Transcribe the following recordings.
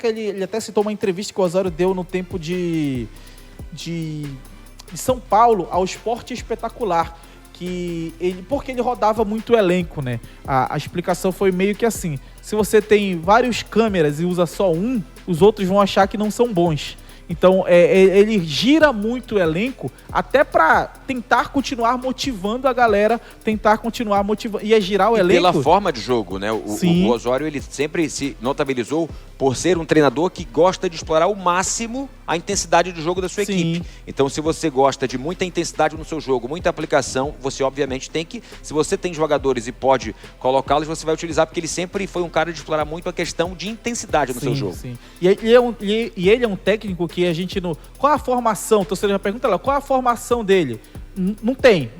ele até citou uma entrevista que o Osório deu no tempo de São Paulo ao Esporte Espetacular, porque ele rodava muito o elenco, né? A explicação foi meio que assim: se você tem vários câmeras e usa só um, os outros vão achar que não são bons. Então, ele gira muito o elenco até para tentar continuar motivando a galera, tentar continuar motivando. E girar o elenco. Pela forma de jogo, né? O Osório, ele sempre se notabilizou por ser um treinador que gosta de explorar ao máximo a intensidade do jogo da sua equipe. Então, se você gosta de muita intensidade no seu jogo, muita aplicação, você obviamente tem que, se você tem jogadores e pode colocá-los, você vai utilizar, porque ele sempre foi um cara de explorar muito a questão de intensidade no seu jogo. E ele é um técnico que a gente não... Qual a formação? Então você já pergunta lá, qual a formação dele? Não tem.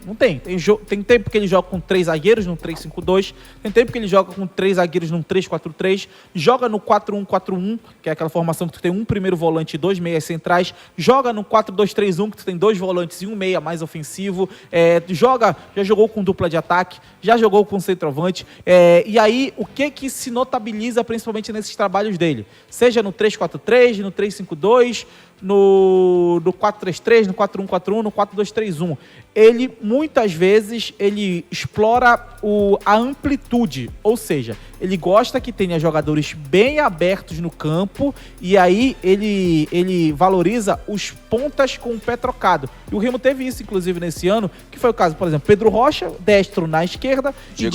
Tem tempo que ele joga com 3 zagueiros num 3-5-2, tem tempo que ele joga com 3 zagueiros num 3-4-3, joga no 4-1-4-1, que é aquela formação que tu tem um primeiro volante e 2 meias centrais, joga no 4-2-3-1, que tu tem 2 volantes e um meia mais ofensivo, já jogou com dupla de ataque, já jogou com centroavante, e aí o que se notabiliza principalmente nesses trabalhos dele? Seja no 3-4-3, no 3-5-2, no 4-3-3, no 4-1-4-1, no 4-2-3-1. Ele, muitas vezes, ele explora a amplitude, ou seja, ele gosta que tenha jogadores bem abertos no campo e aí ele valoriza os pontas com o pé trocado. E o Remo teve isso, inclusive, nesse ano, que foi o caso, por exemplo, Pedro Rocha, destro na esquerda, e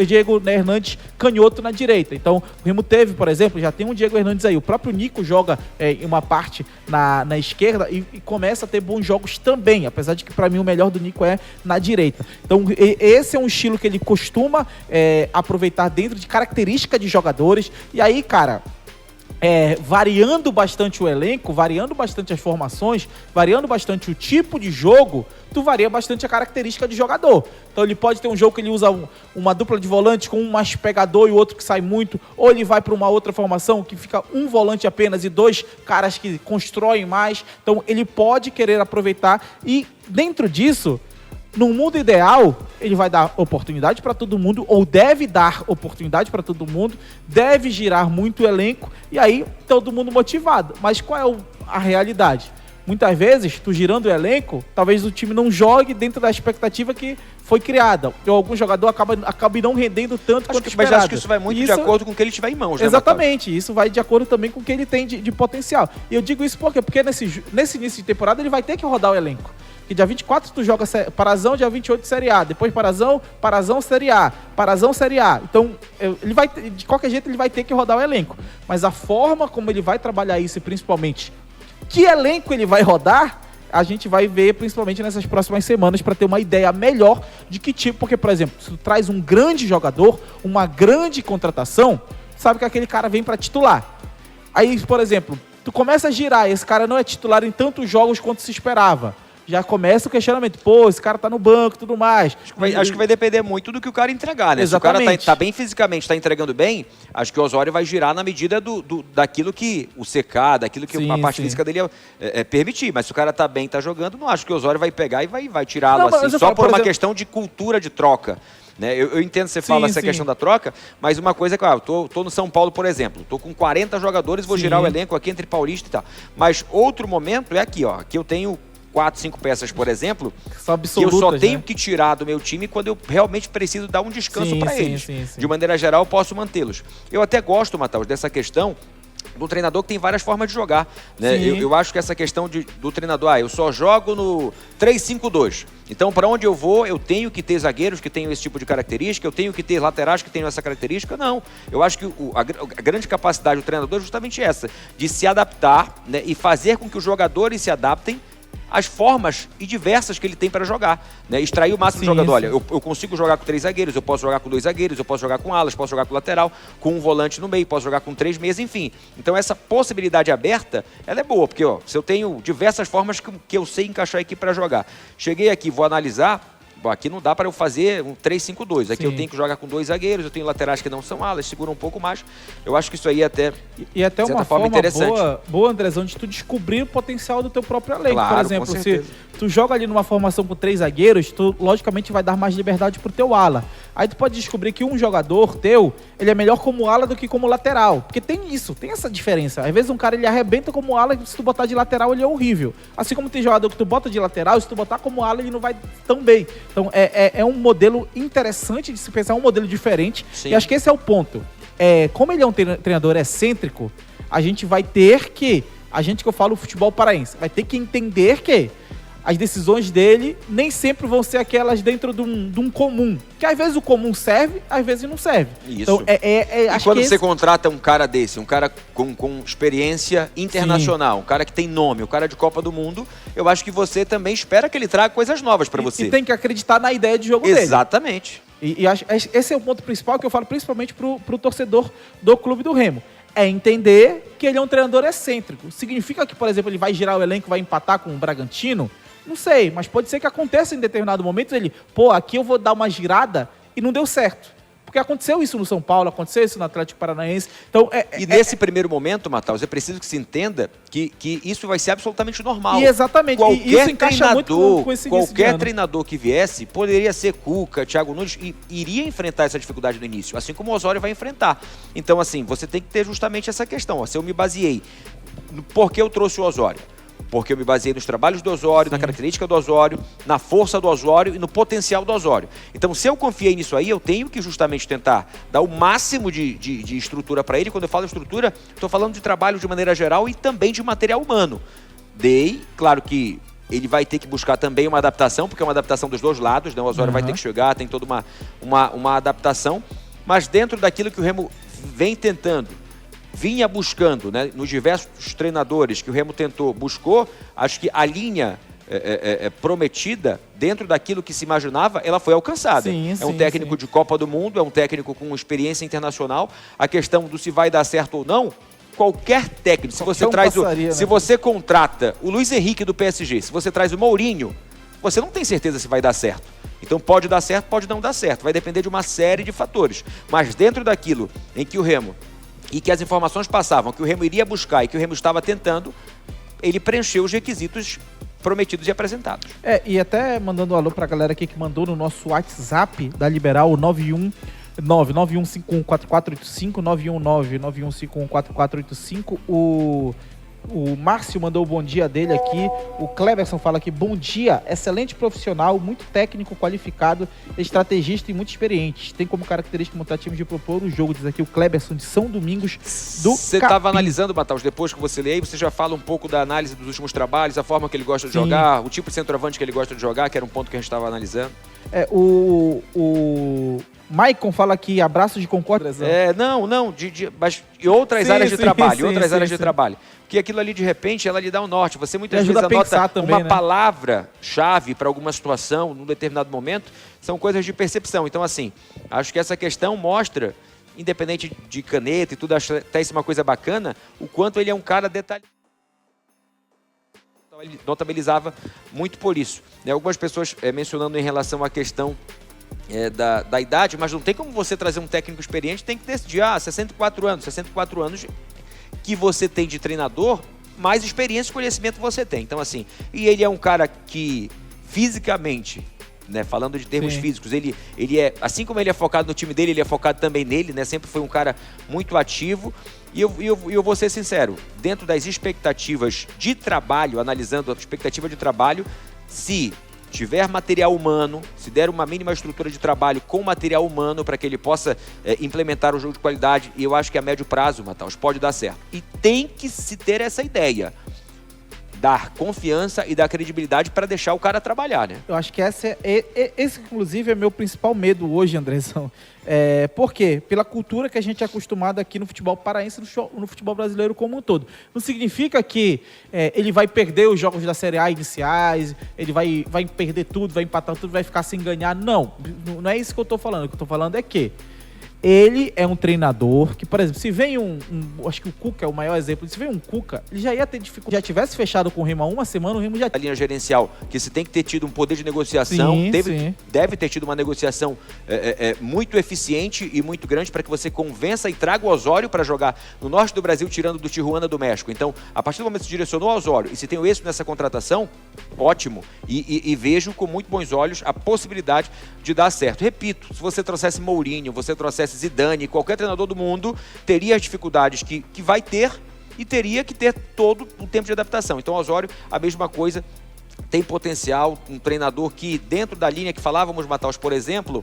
Diego Hernandes, canhoto na direita. Então, o Remo teve, por exemplo, já tem um Diego Hernandes aí. O próprio Nico joga em uma parte na esquerda e começa a ter bons jogos também, apesar de que, para mim, o melhor do Nico é na direita. Então, esse é um estilo que ele costuma aproveitar dentro de característica de jogadores. E aí, cara, variando bastante o elenco, variando bastante as formações, variando bastante o tipo de jogo, tu varia bastante a característica de jogador. Então ele pode ter um jogo que ele usa uma dupla de volantes com um mais pegador e o outro que sai muito, ou ele vai para uma outra formação que fica um volante apenas e 2 caras que constroem mais. Então ele pode querer aproveitar e dentro disso, no mundo ideal, ele vai dar oportunidade para todo mundo, ou deve dar oportunidade para todo mundo, deve girar muito o elenco, e aí todo mundo motivado. Mas qual é a realidade? Muitas vezes, tu girando o elenco, talvez o time não jogue dentro da expectativa que foi criada. Ou algum jogador acaba não rendendo tanto quanto esperado. Mas acho que isso vai muito de acordo com o que ele tiver em mãos, né, exatamente, isso vai de acordo também com o que ele tem de potencial. E eu digo isso por quê? Porque nesse início de temporada ele vai ter que rodar o elenco. Que dia 24 tu joga Parazão, dia 28 Série A, depois Parazão, Série A, Parazão, Série A. Então, de qualquer jeito ele vai ter que rodar o elenco. Mas a forma como ele vai trabalhar isso e principalmente que elenco ele vai rodar, a gente vai ver principalmente nessas próximas semanas para ter uma ideia melhor de que tipo, porque, por exemplo, se tu traz um grande jogador, uma grande contratação, sabe que aquele cara vem para titular. Aí, por exemplo, tu começa a girar, esse cara não é titular em tantos jogos quanto se esperava. Já começa o questionamento. Pô, esse cara tá no banco e tudo mais. Acho que vai depender muito do que o cara entregar, né? Exatamente. Se o cara tá bem fisicamente, tá entregando bem, acho que o Osório vai girar na medida daquilo que o CK, daquilo que a parte física dele permitir. Mas se o cara tá bem, tá jogando, não acho que o Osório vai pegar e vai tirá-lo assim, só por uma questão de cultura de troca. Né? Eu entendo que você fala essa questão da troca, mas uma coisa é que eu tô no São Paulo, por exemplo, tô com 40 jogadores, vou girar o elenco aqui entre Paulista e tal. Mas outro momento é aqui, ó. Aqui eu tenho 4, 5 peças, por exemplo, que eu só tenho que tirar do meu time quando eu realmente preciso dar um descanso para eles. De maneira geral, eu posso mantê-los. Eu até gosto, Matheus, dessa questão do treinador que tem várias formas de jogar. Né? Eu acho que essa questão do treinador, eu só jogo no 3-5-2. Então, para onde eu vou, eu tenho que ter zagueiros que tenham esse tipo de característica, eu tenho que ter laterais que tenham essa característica. Não. Eu acho que a grande capacidade do treinador é justamente essa, de se adaptar, né, e fazer com que os jogadores se adaptem as formas e diversas que ele tem para jogar, né? Extrair o máximo do jogador. Olha, eu consigo jogar com 3 zagueiros, eu posso jogar com 2 zagueiros, eu posso jogar com alas, posso jogar com lateral, com um volante no meio, posso jogar com 3 meias, enfim. Então essa possibilidade aberta, ela é boa, porque se eu tenho diversas formas que eu sei encaixar aqui para jogar. Cheguei aqui, vou analisar, Bom, aqui não dá para eu fazer um 3-5-2. Aqui Sim. eu tenho que jogar com 2 zagueiros, eu tenho laterais que não são alas, seguram um pouco mais. Eu acho que isso aí até, e até de certa uma forma interessante. boa, Andrezão, de tu descobrir o potencial do teu próprio elenco. Claro, por exemplo, com se certeza. tu joga ali numa formação com 3 zagueiros, tu logicamente vai dar mais liberdade pro teu ala. Aí tu pode descobrir que um jogador teu, ele é melhor como ala do que como lateral. Porque tem isso, tem essa diferença. Às vezes um cara ele arrebenta como ala e se tu botar de lateral ele é horrível. Assim como tem jogador que tu bota de lateral, se tu botar como ala ele não vai tão bem. Então é um modelo interessante de se pensar, um modelo diferente. Sim. E acho que esse é o ponto. Como ele é um treinador excêntrico, a gente vai ter que, que eu falo futebol paraense, vai ter que entender que as decisões dele nem sempre vão ser aquelas dentro de um comum. Que às vezes o comum serve, às vezes não serve. Isso. Então, E acho quando que você contrata um cara desse, um cara com experiência internacional, um cara que tem nome, um cara de Copa do Mundo, eu acho que você também espera que ele traga coisas novas para você. E tem que acreditar na ideia de jogo dele. Exatamente. E esse é o ponto principal que eu falo principalmente pro torcedor do Clube do Remo. É entender que ele é um treinador excêntrico. Significa que, por exemplo, ele vai girar o elenco e vai empatar com o Bragantino? Não sei, mas pode ser que aconteça em determinado momento ele, aqui eu vou dar uma girada e não deu certo. Porque aconteceu isso no São Paulo, aconteceu isso no Atlético Paranaense. Então, nesse primeiro momento, Matheus, é preciso que se entenda que isso vai ser absolutamente normal. E exatamente, e isso encaixa muito com esse qualquer treinador que viesse, poderia ser Cuca, Thiago Nunes, e iria enfrentar essa dificuldade no início, assim como o Osório vai enfrentar. Então, assim, você tem que ter justamente essa questão. Se eu me baseei, por que eu trouxe o Osório? Porque eu me baseei nos trabalhos do Osório, na característica do Osório, na força do Osório e no potencial do Osório. Então, se eu confiei nisso aí, eu tenho que justamente tentar dar o máximo de estrutura para ele. Quando eu falo estrutura, estou falando de trabalho de maneira geral e também de material humano. Claro que ele vai ter que buscar também uma adaptação, porque é uma adaptação dos dois lados, né? O Osório vai ter que chegar, tem toda uma adaptação, mas dentro daquilo que o Remo vem tentando, vinha buscando, né, nos diversos treinadores que o Remo buscou, acho que a linha prometida, dentro daquilo que se imaginava, ela foi alcançada. É um técnico de Copa do Mundo, é um técnico com experiência internacional. A questão do se vai dar certo ou não, qualquer técnico, se você contrata o Luiz Henrique do PSG, se você traz o Mourinho, você não tem certeza se vai dar certo. Então pode dar certo, pode não dar certo, vai depender de uma série de fatores. Mas dentro daquilo em que o Remo e que as informações passavam, que o Remo iria buscar e que o Remo estava tentando, ele preencheu os requisitos prometidos e apresentados. E até mandando um alô pra galera aqui que mandou no nosso WhatsApp da Liberal, o 91991514485, 91991514485, o Márcio mandou o bom dia dele aqui. O Cleberson fala aqui, bom dia, excelente profissional, muito técnico, qualificado, estrategista e muito experiente. Tem como característica montar times de propor o jogo, diz aqui o Cleberson de São Domingos do Você estava analisando, Matheus, depois que você lê aí, você já fala um pouco da análise dos últimos trabalhos, a forma que ele gosta de jogar, o tipo de centroavante que ele gosta de jogar, que era um ponto que a gente estava analisando. O Maicon fala aqui, abraço de concórdia. Mas e outras áreas de trabalho, Porque aquilo ali, de repente, ela lhe dá um norte. Você muitas vezes anota também, uma palavra-chave para alguma situação, num determinado momento, são coisas de percepção. Então, assim, acho que essa questão mostra, independente de caneta e tudo, acho até isso uma coisa bacana, o quanto ele é um cara detalhado. Ele notabilizava muito por isso. Algumas pessoas mencionando em relação à questão da idade, mas não tem como você trazer um técnico experiente, tem que decidir, 64 anos que você tem de treinador, mais experiência e conhecimento você tem. Então, assim, e ele é um cara que fisicamente, né, falando de termos físicos, ele é, assim como ele é focado no time dele, ele é focado também nele, né, sempre foi um cara muito ativo. E eu vou ser sincero, dentro das expectativas de trabalho, analisando a expectativa de trabalho, se tiver material humano, se der uma mínima estrutura de trabalho com material humano para que ele possa implementar o jogo de qualidade, e eu acho que a médio prazo, Matheus, pode dar certo. E tem que se ter essa dar confiança e dar credibilidade para deixar o cara trabalhar, né? Eu acho que esse, inclusive, é meu principal medo hoje, Andrezão. Por quê? Pela cultura que a gente é acostumado aqui no futebol paraense, no futebol brasileiro como um todo. Não significa que ele vai perder os jogos da Série A iniciais, ele vai perder tudo, vai empatar tudo, vai ficar sem ganhar. Não é isso que eu estou falando. O que eu estou falando é que Ele é um treinador que, por exemplo, se vem acho que o Cuca é o maior exemplo, se vem um Cuca, ele já ia ter dificuldade. Já tivesse fechado com o Remo há uma semana, o Remo já... A linha gerencial, que se tem que ter tido um poder de negociação, deve ter tido uma negociação muito eficiente e muito grande para que você convença e traga o Osório para jogar no norte do Brasil, tirando do Tijuana do México. Então, a partir do momento que se direcionou ao Osório e se tem o êxito nessa contratação, ótimo. E vejo com muito bons olhos a possibilidade de dar certo. Repito, se você trouxesse Mourinho, você trouxesse Zidane, qualquer treinador do mundo teria as dificuldades que vai ter e teria que ter todo o tempo de adaptação. Então, Osório, a mesma coisa, tem potencial, um treinador que dentro da linha que falávamos, Mataus, por exemplo,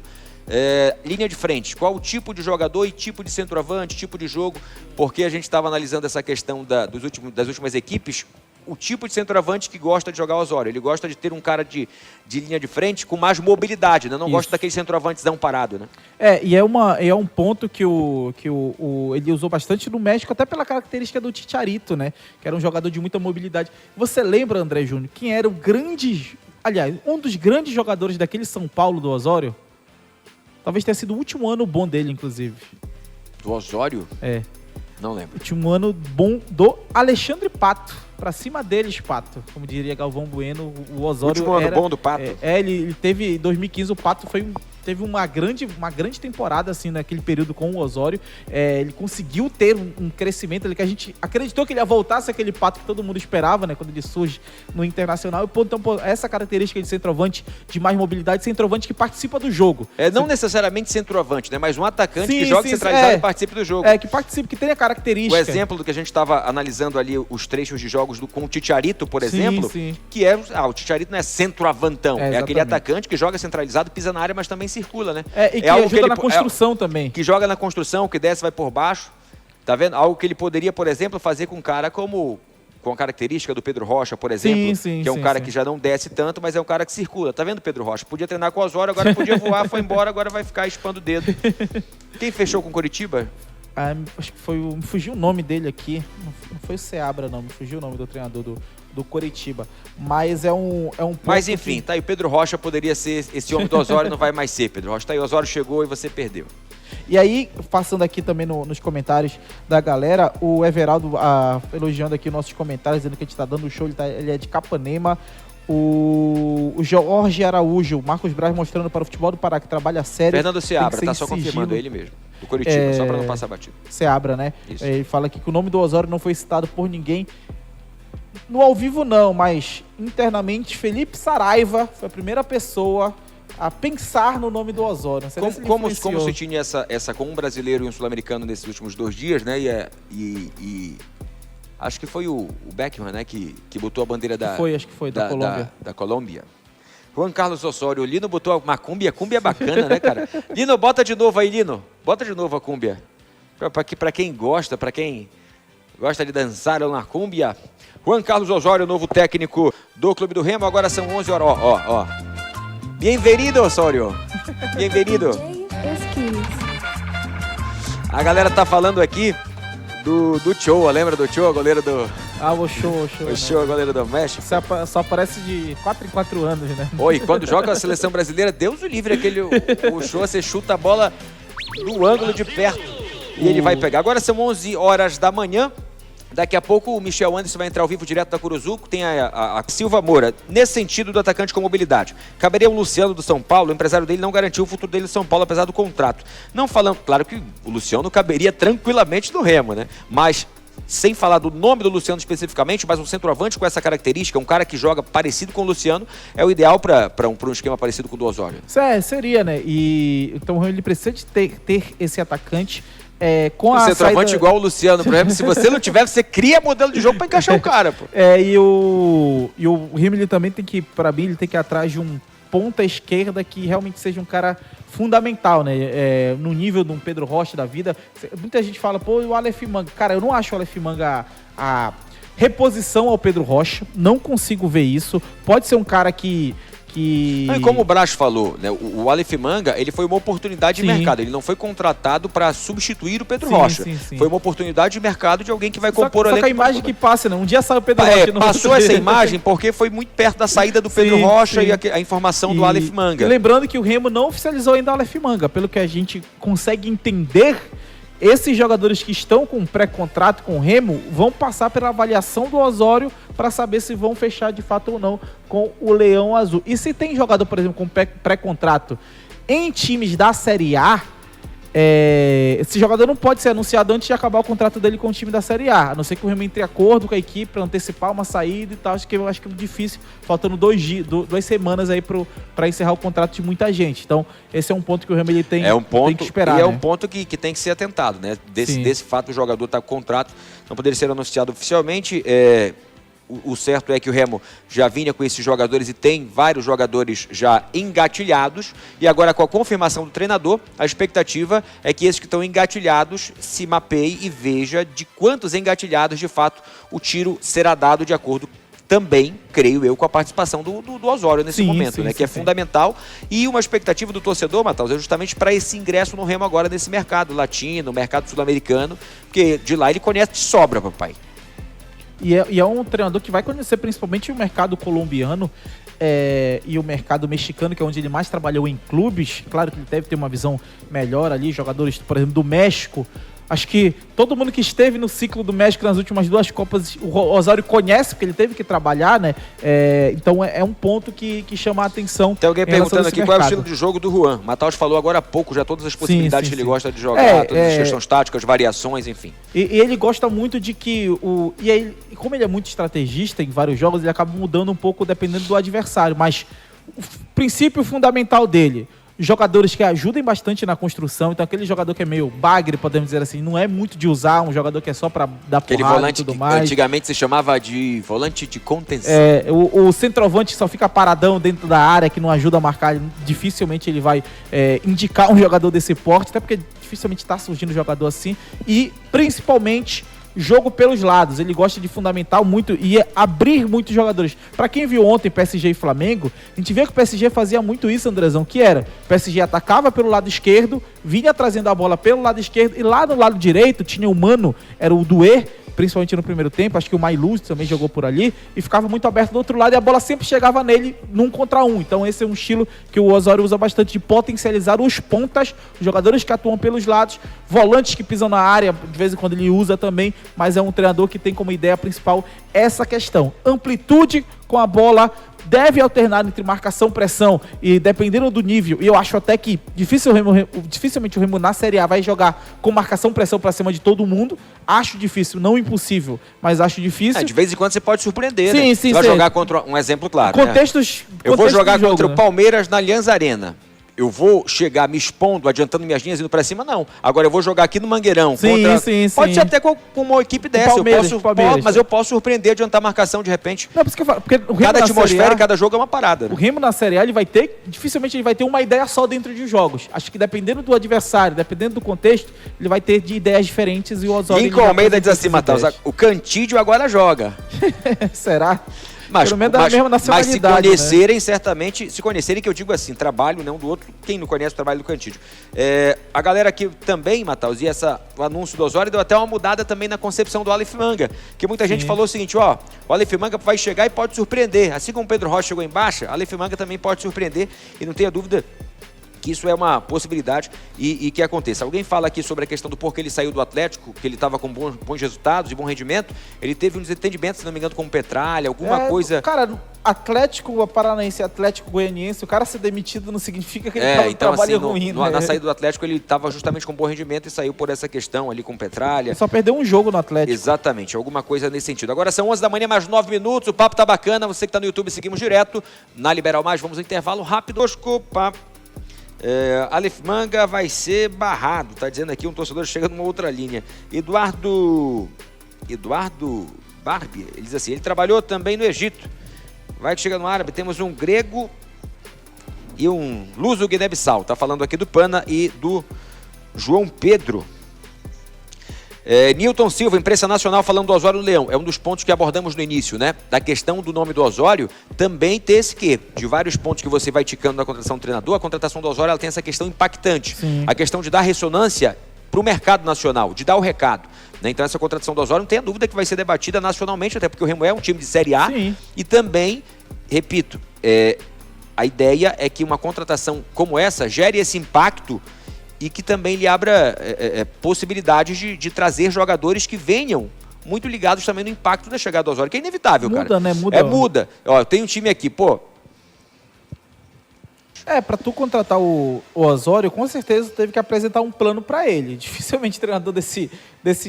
linha de frente, qual o tipo de jogador e tipo de centroavante, tipo de jogo, porque a gente estava analisando essa questão das últimas equipes, o tipo de centroavante que gosta de jogar Osório. Ele gosta de ter um cara de linha de frente com mais mobilidade, né? Não gosta daquele centroavantezão parado, né? E é um ponto que ele usou bastante no México, até pela característica do Chicharito, né? Que era um jogador de muita mobilidade. Você lembra, André Júnior, quem era um dos grandes jogadores daquele São Paulo do Osório? Talvez tenha sido o último ano bom dele, inclusive. Do Osório? É. Não lembro. O último ano bom do Alexandre Pato. Pra cima deles, Pato. Como diria Galvão Bueno, o Osório último ano bom do Pato. Ele teve, em 2015, o Pato teve uma grande temporada, assim, naquele período com o Osório. Ele conseguiu ter um crescimento ali que a gente acreditou que ele ia voltar a ser aquele Pato que todo mundo esperava, né? Quando ele surge no Internacional. Então, essa característica de centroavante de mais mobilidade, centroavante que participa do jogo. Não necessariamente centroavante, né? Mas um atacante que joga centralizado e participe do jogo. Que participe, que tenha a característica. O exemplo do que a gente estava analisando ali, os trechos de jogos com o Chicharito, por exemplo, que o Chicharito não é centroavantão, é aquele atacante que joga centralizado, pisa na área, mas também circula, né? E que ajuda na construção também. Que joga na construção, que desce, vai por baixo, tá vendo? Algo que ele poderia, por exemplo, fazer com um cara com a característica do Pedro Rocha, por exemplo, que é um cara que já não desce tanto, mas é um cara que circula, tá vendo, Pedro Rocha? Podia treinar com o Osório, agora podia voar, foi embora, agora vai ficar espando o dedo. Quem fechou com o Coritiba? Acho que me fugiu o nome dele aqui. Não foi o Seabra, não. Me fugiu o nome do treinador do Coritiba. Mas é um ponto. Mas enfim, tá aí. O Pedro Rocha poderia ser esse homem do Osório, não vai mais ser, Pedro Rocha. Tá aí, o Osório chegou e você perdeu. E aí, passando aqui também nos comentários da galera, o Everaldo elogiando aqui nossos comentários, dizendo que a gente tá dando show, ele é de Capanema. O Jorge Araújo, Marcos Braz mostrando para o futebol do Pará que trabalha sério. Fernando Seabra, tá só confirmando ele mesmo, do Coritiba, só para não passar batido. Seabra, né? Isso. Ele fala aqui que o nome do Osório não foi citado por ninguém. No ao vivo não, mas internamente Felipe Saraiva foi a primeira pessoa a pensar no nome do Osório. Como se tinha essa com um brasileiro e um sul-americano nesses últimos 2 dias, né? E acho que foi o Beckman, né, que botou a bandeira da Colômbia. Da Colômbia. Juan Carlos Osório, o Lino botou uma cúmbia. Cúmbia é bacana, né, cara? Lino, bota de novo aí, Lino. Bota de novo a cúmbia. Pra quem gosta de dançar na cúmbia. Juan Carlos Osório, novo técnico do Clube do Remo. Agora são 11 horas. Ó. Bem-vindo, Osório. Bem-vindo. A galera tá falando aqui do Choa, lembra do Choa, goleiro do... O Choa. O Choa, goleiro do México. Só aparece de 4 em 4 anos, né? Oi, quando joga a seleção brasileira, Deus o livre, o Choa, você chuta a bola no ângulo de perto e ele vai pegar. Agora são 11 horas da manhã. Daqui a pouco o Michel Anderson vai entrar ao vivo direto da Curuzuco, tem a Silva Moura, nesse sentido do atacante com mobilidade. Caberia o Luciano do São Paulo, o empresário dele não garantiu o futuro dele no São Paulo, apesar do contrato. Não falando, claro que o Luciano caberia tranquilamente no Remo, né? Mas, sem falar do nome do Luciano especificamente, mas um centroavante com essa característica, um cara que joga parecido com o Luciano, é o ideal para um esquema parecido com o do Osório. Seria, né? Então ele precisa de ter esse atacante. Com o centroavante igual o Luciano, por exemplo, se você não tiver, você cria modelo de jogo para encaixar o cara, pô. E o Rimoli também para mim, ele tem que ir atrás de um ponta esquerda que realmente seja um cara fundamental, né? No nível de um Pedro Rocha da vida. Muita gente fala, o Aleph Manga. Cara, eu não acho o Aleph Manga a reposição ao Pedro Rocha. Não consigo ver isso. Pode ser um cara que que... E como o Braz falou, né, o Aleph Manga, ele foi uma oportunidade de mercado. Ele não foi contratado para substituir o Pedro Rocha. Foi uma oportunidade de mercado de alguém que vai compor o elenco. Só que a imagem que passa, né? Um dia sai o Pedro Rocha. Passou essa imagem porque foi muito perto da saída do Pedro Rocha e a informação do Aleph Manga. E lembrando que o Remo não oficializou ainda o Aleph Manga. Pelo que a gente consegue entender, esses jogadores que estão com pré-contrato com o Remo vão passar pela avaliação do Osório para saber se vão fechar de fato ou não com o Leão Azul. E se tem jogador, por exemplo, com pré-contrato em times da Série A, esse jogador não pode ser anunciado antes de acabar o contrato dele com o time da Série A não ser que o Remo entre em acordo com a equipe para antecipar uma saída e tal. Acho que é difícil, faltando 2 semamas aí para encerrar o contrato de muita gente. Então, esse é um ponto que o Remo ele tem que esperar. E é um ponto que tem que ser atentado, né? Desse fato, o jogador está com contrato, não poderia ser anunciado oficialmente. O certo é que o Remo já vinha com esses jogadores e tem vários jogadores já engatilhados. E agora, com a confirmação do treinador, a expectativa é que esses que estão engatilhados se mapeiem e veja de quantos engatilhados, de fato, o tiro será dado de acordo também, creio eu, com a participação do Osório nesse momento, né? Que é fundamental. E uma expectativa do torcedor, Matheus, é justamente para esse ingresso no Remo agora nesse mercado latino, mercado sul-americano, porque de lá ele conhece de sobra, papai. E é um treinador que vai conhecer principalmente o mercado colombiano e o mercado mexicano, que é onde ele mais trabalhou em clubes. Claro que ele deve ter uma visão melhor ali, jogadores, por exemplo, do México. Acho que todo mundo que esteve no ciclo do México nas últimas 2 Copas, o Osório conhece, porque ele teve que trabalhar, né? Então é um ponto que chama a atenção. Tem alguém perguntando aqui qual é o estilo de jogo do Juan. Matheus falou agora há pouco já todas as possibilidades que ele gosta de jogar, todas as questões táticas, variações, enfim. E ele gosta muito de que como ele é muito estrategista em vários jogos, ele acaba mudando um pouco dependendo do adversário. Mas o princípio fundamental dele: jogadores que ajudem bastante na construção. Então aquele jogador que é meio bagre, podemos dizer assim, não é muito de usar, um jogador que é só para dar aquele porrada volante e tudo mais. Antigamente se chamava de volante de contenção. O centroavante só fica paradão dentro da área, que não ajuda a marcar. Dificilmente ele vai indicar um jogador desse porte, até porque dificilmente está surgindo jogador assim. E principalmente jogo pelos lados. Ele gosta de fundamental muito e abrir muitos jogadores. Para quem viu ontem PSG e Flamengo, a gente vê que o PSG fazia muito isso, Andrezão, que era: o PSG atacava pelo lado esquerdo, vinha trazendo a bola pelo lado esquerdo, e lá no lado direito tinha o Mano, era o Doué, principalmente no primeiro tempo, acho que o Mailuz também jogou por ali, e ficava muito aberto do outro lado, e a bola sempre chegava nele num contra um. Então esse é um estilo que o Osório usa bastante, de potencializar os pontas, os jogadores que atuam pelos lados, volantes que pisam na área, de vez em quando ele usa também, mas é um treinador que tem como ideia principal essa questão: amplitude com a bola, deve alternar entre marcação, pressão, e dependendo do nível, e eu acho até que dificilmente o Remo na Série A vai jogar com marcação, pressão pra cima de todo mundo. Acho difícil, não impossível, mas acho difícil. De vez em quando você pode surpreender, sim, né? Sim, vai jogar contra um exemplo claro, eu vou jogar contra o Palmeiras na Allianz Arena. Eu vou chegar me expondo, adiantando minhas linhas, indo pra cima? Não. Agora eu vou jogar aqui no Mangueirão. Pode ser até com uma equipe dessa. Mas eu posso surpreender, adiantar a marcação de repente. Não, por isso que eu falo, porque cada atmosfera e cada jogo é uma parada. Né? O Remo na Série A, dificilmente ele vai ter uma ideia só dentro de jogos. Acho que dependendo do adversário, dependendo do contexto, ele vai ter de ideias diferentes, e o Osório... Lincoln Almeida diz assim, Matheus, o Cantídio agora joga. Será? Mas se conhecerem, né? Certamente, se conhecerem, que eu digo assim, trabalho, né, um do outro, quem não conhece o trabalho do Cantídio. A galera aqui também, Matheus, e o anúncio do Osório deu até uma mudada também na concepção do Aleph Manga, que muita gente falou o seguinte: o Aleph Manga vai chegar e pode surpreender, assim como o Pedro Rocha chegou em baixa, Aleph Manga também pode surpreender, e não tenha dúvida que isso é uma possibilidade e que aconteça. Alguém fala aqui sobre a questão do porquê ele saiu do Atlético, que ele estava com bons resultados e bom rendimento. Ele teve um desentendimento, se não me engano, com o Petralha, alguma coisa... Cara, Atlético Paranaense, Atlético Goianiense, o cara ser demitido não significa que ele estava então, trabalho ruim, né? Na saída do Atlético, ele estava justamente com bom rendimento e saiu por essa questão ali com o Petralha. Ele só perdeu um jogo no Atlético. Exatamente, alguma coisa nesse sentido. Agora são 11 da manhã, mais 9 minutos, o papo tá bacana. Você que tá no YouTube, seguimos direto. Na Liberal Mais, vamos ao intervalo rápido. Desculpa. Aleph Manga vai ser barrado, tá dizendo aqui um torcedor, chega numa outra linha. Eduardo Barbie, ele diz assim: ele trabalhou também no Egito, vai que chega no árabe. Temos um grego e um luso Guiné-Bissau. Tá falando aqui do Pana e do João Pedro. Nilton Silva, imprensa nacional, falando do Osório no Leão. É um dos pontos que abordamos no início, né? Da questão do nome do Osório, também tem esse quê? De vários pontos que você vai ticando na contratação do treinador, a contratação do Osório ela tem essa questão impactante. Sim. A questão de dar ressonância para o mercado nacional, de dar o recado. Né? Então essa contratação do Osório não tem a dúvida que vai ser debatida nacionalmente, até porque o Remo é um time de Série A. Sim. E também, repito, a ideia é que uma contratação como essa gere esse impacto e que também lhe abra possibilidades de trazer jogadores que venham muito ligados também no impacto da chegada do Osório, que é inevitável, muda, cara. Né? Muda. Muda. Ó, eu tenho um time aqui, pô. Pra tu contratar o Osório, com certeza tu teve que apresentar um plano pra ele. Dificilmente treinador desse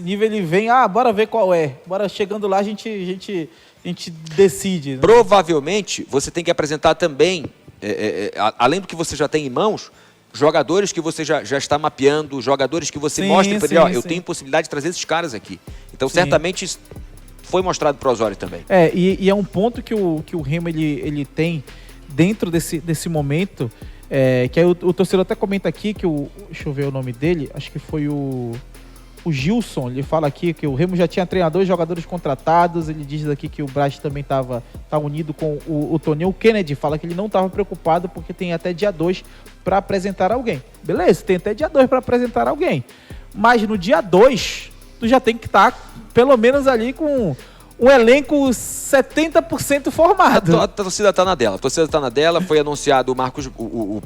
nível, ele vem, bora ver qual é. Bora, chegando lá, a gente decide. Né? Provavelmente, você tem que apresentar também, além do que você já tem em mãos, jogadores que você já está mapeando, jogadores que você mostra para ele, eu tenho possibilidade de trazer esses caras aqui. Então, certamente, isso foi mostrado para o Osório também. E é um ponto que o Remo ele tem dentro desse momento, que aí o torcedor até comenta aqui que deixa eu ver o nome dele, acho que foi o Gilson, ele fala aqui que o Remo já tinha treinadores e jogadores contratados, ele diz aqui que o Braz também tá unido com o Toninho. O Kennedy fala que ele não estava preocupado porque tem até dia 2 para apresentar alguém. Beleza, tem até dia 2 para apresentar alguém. Mas no dia 2, tu já tem que estar pelo menos ali com um elenco 70% formado. A torcida tá na dela, foi anunciado o Marcos, o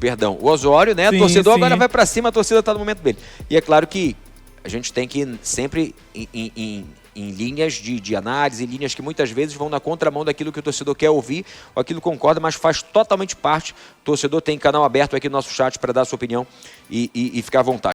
Osório, né? Sim, o torcedor sim. Agora vai para cima, a torcida tá no momento dele. E é claro que a gente tem que ir sempre em linhas de análise, linhas que muitas vezes vão na contramão daquilo que o torcedor quer ouvir, ou aquilo concorda, mas faz totalmente parte. O torcedor tem canal aberto aqui no nosso chat para dar a sua opinião e ficar à vontade.